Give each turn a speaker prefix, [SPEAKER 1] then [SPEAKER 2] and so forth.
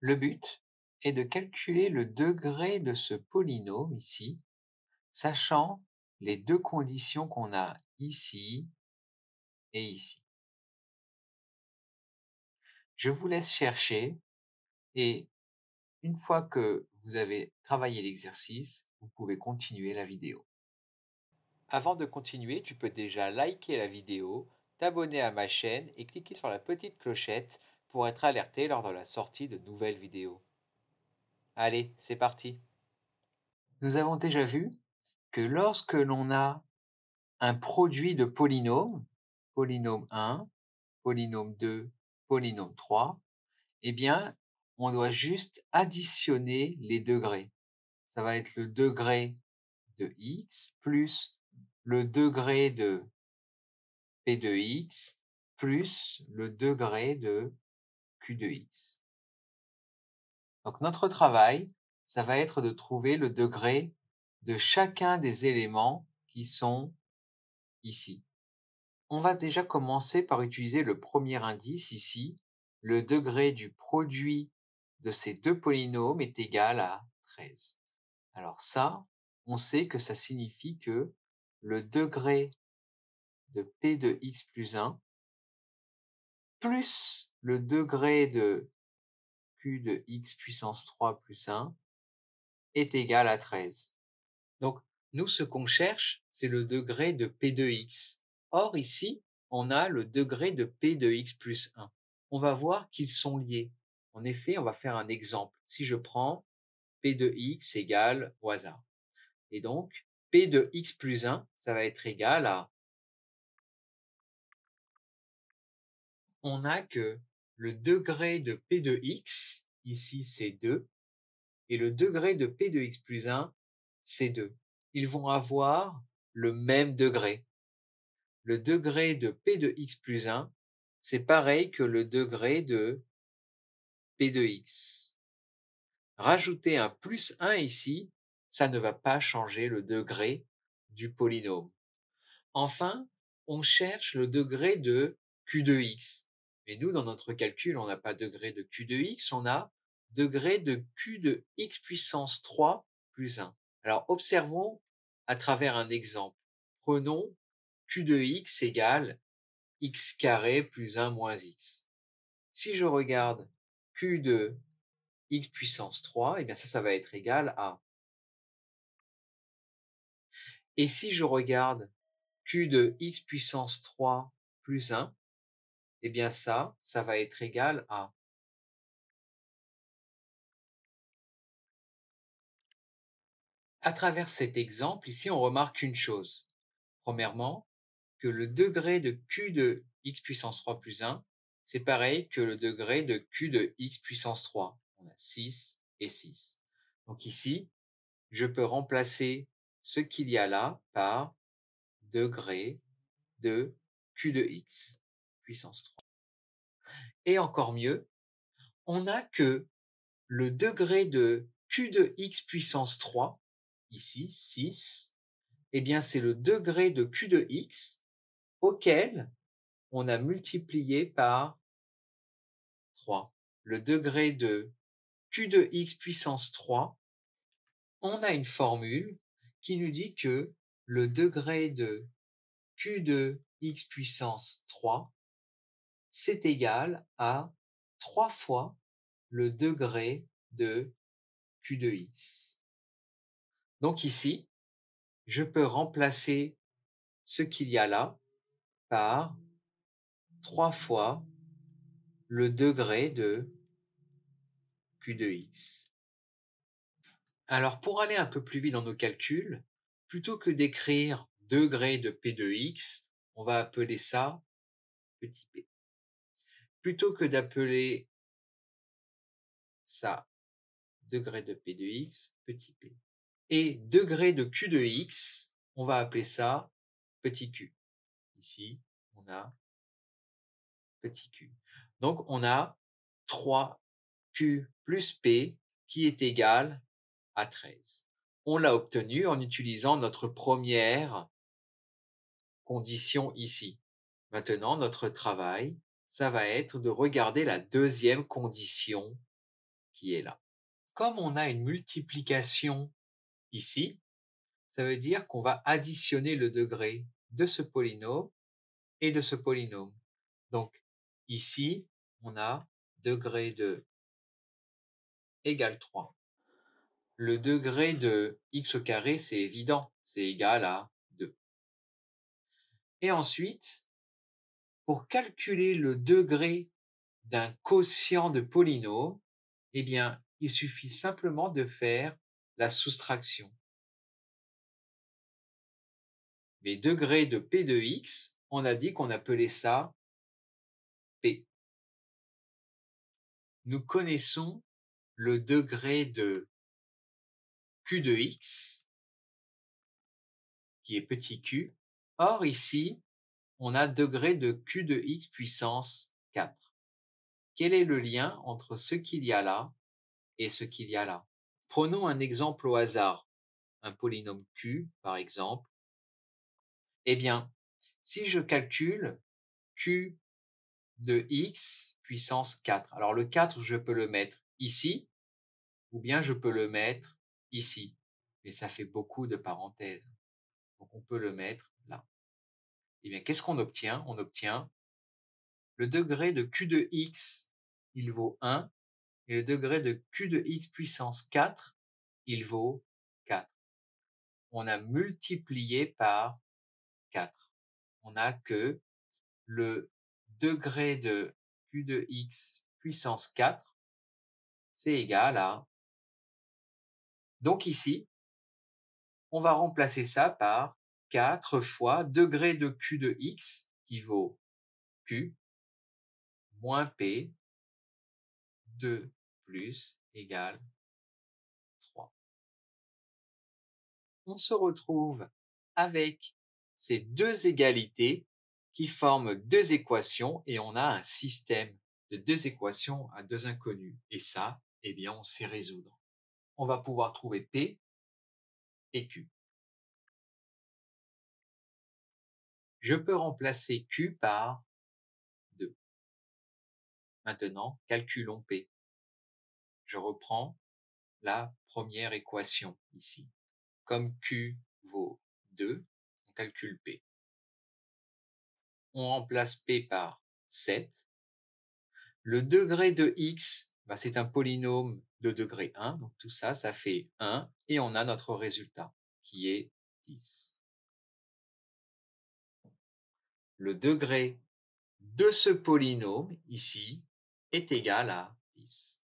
[SPEAKER 1] Le but est de calculer le degré de ce polynôme ici, sachant les deux conditions qu'on a ici et ici. Je vous laisse chercher et une fois que vous avez travaillé l'exercice, vous pouvez continuer la vidéo. Avant de continuer, tu peux déjà liker la vidéo, t'abonner à ma chaîne et cliquer sur la petite clochette pour être alerté lors de la sortie de nouvelles vidéos. Allez, c'est parti. Nous avons déjà vu que lorsque l'on a un produit de polynômes, polynôme 1, polynôme 2, polynôme 3, eh bien, on doit juste additionner les degrés. Ça va être le degré de x plus le degré de p de x plus le degré de q de x. Donc notre travail, ça va être de trouver le degré de chacun des éléments qui sont ici. On va déjà commencer par utiliser le premier indice ici. Le degré du produit de ces deux polynômes est égal à 13. Alors ça, on sait que ça signifie que le degré de p de x plus 1 plus le degré de q de x puissance 3 plus 1 est égal à 13. Donc, nous, ce qu'on cherche, c'est le degré de p de x. Or, ici, on a le degré de p de x plus 1. On va voir qu'ils sont liés. En effet, on va faire un exemple. Si je prends p de x égale au hasard. Et donc, p de x plus 1, ça va être égal à... On a que le degré de p de x, ici c'est 2, et le degré de p de x plus 1, c'est 2. Ils vont avoir le même degré. Le degré de p de x plus 1, c'est pareil que le degré de p de x. Rajouter un plus 1 ici, ça ne va pas changer le degré du polynôme. Enfin, on cherche le degré de q de x. Mais nous, dans notre calcul, on n'a pas degré de q de x, on a degré de q de x puissance 3 plus 1. Alors, observons à travers un exemple. Prenons q de x égale x carré plus 1 moins x. Si je regarde q de x puissance 3, eh bien ça va être égal à... Et si je regarde q de x puissance 3 plus 1, eh bien ça va être égal à... À travers cet exemple, ici, on remarque une chose. Premièrement, que le degré de q de x puissance 3 plus 1, c'est pareil que le degré de q de x puissance 3. On a 6 et 6. Donc ici, je peux remplacer ce qu'il y a là par degré de q de x puissance 3. Et encore mieux, on a que le degré de q de x puissance 3, ici 6, eh bien c'est le degré de q de x auquel on a multiplié par 3. Le degré de q de x puissance 3, on a une formule qui nous dit que le degré de q de x puissance 3, c'est égal à 3 fois le degré de q de x. Donc ici, je peux remplacer ce qu'il y a là par 3 fois le degré de q de x. Alors pour aller un peu plus vite dans nos calculs, plutôt que d'écrire degré de p de x, on va appeler ça petit p. Plutôt que d'appeler ça degré de p de x, petit p. Et degré de q de x, on va appeler ça petit q. Ici, on a petit q. Donc, on a 3q plus p qui est égal à 13. On l'a obtenu en utilisant notre première condition ici. Maintenant, notre travail, ça va être de regarder la deuxième condition qui est là. Comme on a une multiplication ici, ça veut dire qu'on va additionner le degré de ce polynôme et de ce polynôme. Donc ici, on a degré de égale 3. Le degré de x au carré, c'est évident, c'est égal à 2. Et ensuite, pour calculer le degré d'un quotient de polynôme, eh bien, il suffit simplement de faire la soustraction. Les degrés de p de x, on a dit qu'on appelait ça p. Nous connaissons le degré de q de x, qui est petit q. Or, ici, on a degré de q de x puissance 4. Quel est le lien entre ce qu'il y a là et ce qu'il y a là? Prenons un exemple au hasard, un polynôme q, par exemple. Eh bien, si je calcule q de x puissance 4, alors le 4, je peux le mettre ici, ou bien je peux le mettre ici. Mais ça fait beaucoup de parenthèses. Donc on peut le mettre là. Eh bien, qu'est-ce qu'on obtient? On obtient le degré de q de x, il vaut 1, et le degré de q de x puissance 4, il vaut 4. On a multiplié par 4. On n'a que le degré de q de x puissance 4, c'est égal à... Donc ici, on va remplacer ça par 4 fois degré de q de x, qui vaut q, moins p, 2 plus égale 3. On se retrouve avec ces deux égalités qui forment deux équations et on a un système de deux équations à deux inconnus. Et ça, eh bien, on sait résoudre. On va pouvoir trouver P et Q. Je peux remplacer Q par 2. Maintenant, calculons P. Je reprends la première équation ici. Comme Q vaut 2, on calcule P. On remplace P par 7. Le degré de x, c'est un polynôme de degré 1, donc tout ça, ça fait 1, et on a notre résultat, qui est 10. Le degré de ce polynôme, ici, est égal à 10.